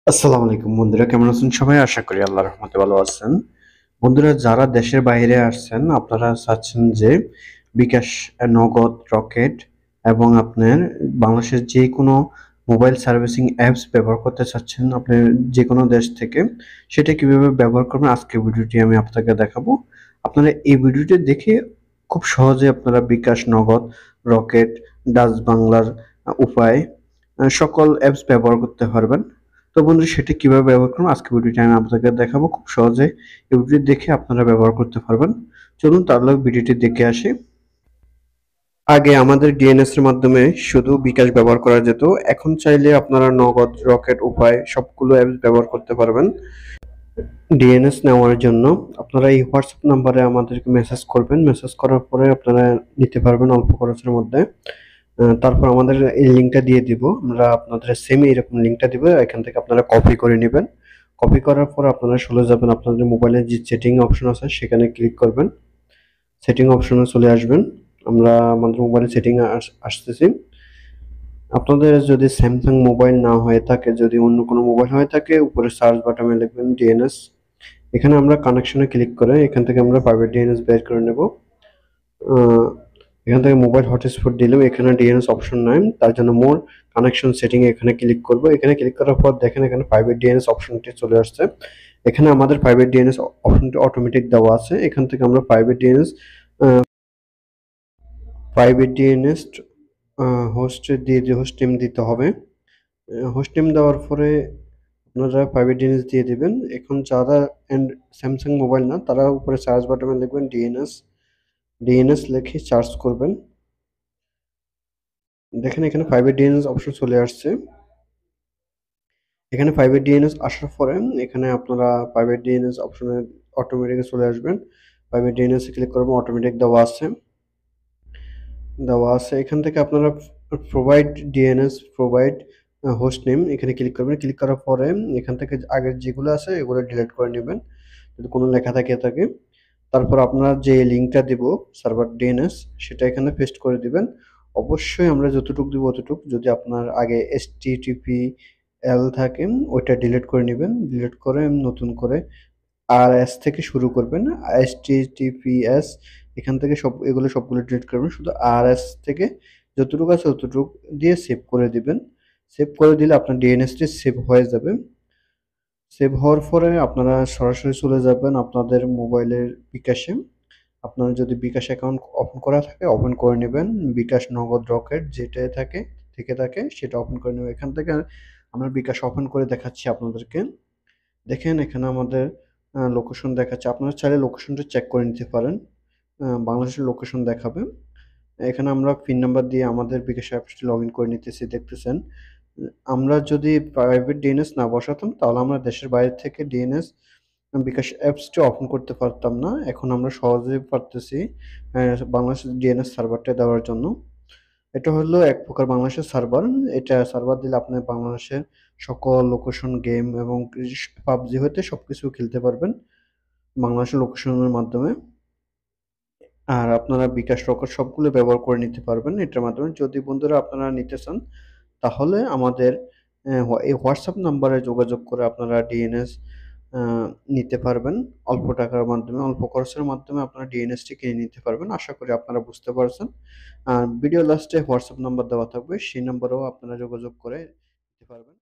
আসসালামু আলাইকুম বন্ধুরা, কেমন আছেন সবাই? আশা করি আল্লাহর রহমতে ভালো আছেন। বন্ধুরা, যারা দেশের বাইরে আসছেন আপনারা চাচ্ছেন যে বিকাশ, নগদ, রকেট এবং আপনার বাংলাদেশের যে কোনো মোবাইল সার্ভিসিং অ্যাপস ব্যবহার করতে চাচ্ছেন আপনি যে কোনো দেশ থেকে, সেটা কিভাবে ব্যবহার করবেন আজকের ভিডিওটি আমি আপনাকে দেখাবো। আপনারা এই ভিডিওটি দেখে খুব সহজে আপনারা বিকাশ, নগদ, রকেট, ডাচ বাংলার উপায় সকল অ্যাপস ব্যবহার করতে পারবেন। তো বন্ধু, সেটি কিভাবে ব্যবহার করবেন আজকে ভিডিওটি আমি আপনাদের দেখাবো। খুব সহজে এই ভিডিওটি দেখে আপনারা ব্যবহার করতে পারবেন। চলুন তাহলে ভিডিওটি দেখে আসি। আগে আমাদের ডিএনএস এর মাধ্যমে শুধু বিকাশ ব্যবহার করা যেত, এখন চাইলে আপনারা নগদ, রকেট উপায় সবগুলো অ্যাপস ব্যবহার করতে পারবেন। ডিএনএস নেওয়ার জন্য আপনারা এই হোয়াটসঅ্যাপ নাম্বারে আমাদেরকে মেসেজ করবেন। মেসেজ করার পরে আপনারা নিতে পারবেন অল্প খরচের মধ্যে। তারপর আমাদের এই লিঙ্কটা দিয়ে দিব, আমরা আপনাদের সেম এরকম লিঙ্কটা দিব, এখান থেকে আপনারা কপি করে নেবেন। কপি করার পর আপনারা চলে যাবেন আপনাদের মোবাইলে যে সেটিং অপশন আছে সেখানে ক্লিক করবেন। সেটিং অপশনে চলে আসবেন। আমরা আমাদের মোবাইলে সেটিং আসতেছি। আপনাদের যদি স্যামসাং মোবাইল না হয়ে থাকে, যদি অন্য কোনো মোবাইল হয়ে থাকে, উপরে সার্চ বাটনে লিখবেন ডিএনএস। এখানে আমরা কানেকশনে ক্লিক করে এখান থেকে আমরা প্রাইভেট ডিএনএস বের করে নেব। আহ, এখান থেকে মোবাইল হটস্পট দিলেও এখানে ডিএনএস অপশন নাই, তার জন্য মোর কানেকশন সেটিং এখানে ক্লিক করব। এখানে ক্লিক করার পর দেখেন এখানে প্রাইভেট ডিএনএস অপশনটি চলে আসছে। এখানে আমাদের প্রাইভেট ডিএনএস অপশনটি অটোমেটিক দেওয়া আছে। এখান থেকে আমরা প্রাইভেট ডিএনএস হোস্ট দিয়ে হোস্ট নেম দিতে হবে। হোস্ট নেম দেওয়ার পরে আপনারা প্রাইভেট ডিএনএস দিয়ে দিবেন। এখন যারা স্যামসাং মোবাইল না, তারা উপরে সার্চ বাটনে লিখবেন ডিএনএস। ডিএনএস লিখে সার্চ করবেন। দেখেন এখানে প্রাইভেট ডিএনএস অপশন চলে আসছে। এখানে প্রাইভেট ডিএনএস আসার পরে এখানে আপনারা প্রাইভেট ডিএনএস অপশনে অটোমেটিক চলে আসবেন। প্রাইভেট ডিএনএস এ ক্লিক করবেন, অটোমেটিক দেওয়া আছে। এখান থেকে আপনারা provide DNS, provide host name এখানে ক্লিক করবেন। ক্লিক করার পরে এখান থেকে আগের যেগুলো আছে এগুলো ডিলিট করে নেবেন যদি কোনো লেখা থাকে। তারপর আপনার যে লিঙ্কটা দিব সার্ভার ডিএনএস, সেটা এখানে পেস্ট করে দিবেন। অবশ্যই আমরা যতটুকু দিব অতটুকু, যদি আপনার আগে HTTPL থাকে ওইটা ডিলিট করে নেবেন। ডিলিট করে নতুন করে RS থেকে শুরু করবেন। HTTPS এখান থেকে এগুলো সবগুলো ডিলিট করবেন, শুধু RS থেকে যতটুকু আছে ততটুকু দিয়ে সেভ করে দিবেন। সেভ করে দিলে আপনার ডিএনএসটি সেভ হয়ে যাবে। সেভ হওয়ার পরে আপনারা সরাসরি চলে যাবেন আপনাদের মোবাইলের বিকাশে। আপনার যদি বিকাশ অ্যাকাউন্ট ওপেন করা থাকে ওপেন করে নেবেন। বিকাশ, নগদ, রকেট যেটাই থেকে থাকে সেটা ওপেন করে নেবেন। এখান থেকে আমরা বিকাশ ওপেন করে দেখাচ্ছি আপনাদেরকে। দেখেন এখানে আমাদের লোকেশন দেখাচ্ছে। আপনারা চাইলে লোকেশনটা চেক করে নিতে পারেন। বাংলাদেশের লোকেশন দেখাবে। এখানে আমরা পিন নাম্বার দিয়ে আমাদের বিকাশ অ্যাপসটি লগ ইন করে নিতেছি, দেখতেছেন। আমরা যদি প্রাইভেট ডিএনএস না বসাতাম তাহলে আমরা দেশের বাইরে থেকে ডিএনএস বিকাশ অ্যাপসটি ওপেন করতে পারতাম না। এখন আমরা সহজেই পারতেছি বাংলাদেশের ডিএনএস সার্ভারটা দেওয়ার জন্য। এটা হলো এক প্রকার বাংলাদেশের সার্ভার। এটা সার্ভার দিলে আপনি বাংলাদেশের সকল লোকেশন, গেম এবং পাবজি হতে সবকিছু খেলতে পারবেন বাংলাদেশের লোকেশনের মাধ্যমে। আর আপনারা বিকাশ, রকেট সবগুলো ব্যবহার করে নিতে পারবেন এটার মাধ্যমে। যদি বন্ধুরা আপনারা নিতে চান তাহলে আমাদের এই হোয়াটসঅ্যাপ নাম্বারে যোগাযোগ করে আপনারা ডিএনএস নিতে পারবেন। অল্প টাকার মাধ্যমে, অল্প খরচের মাধ্যমে আপনারা ডিএনএসটি কিনে নিতে পারবেন। আশা করি আপনারা বুঝতে পারছেন। ভিডিও লাস্টে হোয়াটসঅ্যাপ নাম্বার দেওয়া থাকবে, সেই নাম্বারেও আপনারা যোগাযোগ করে নিতে পারবেন।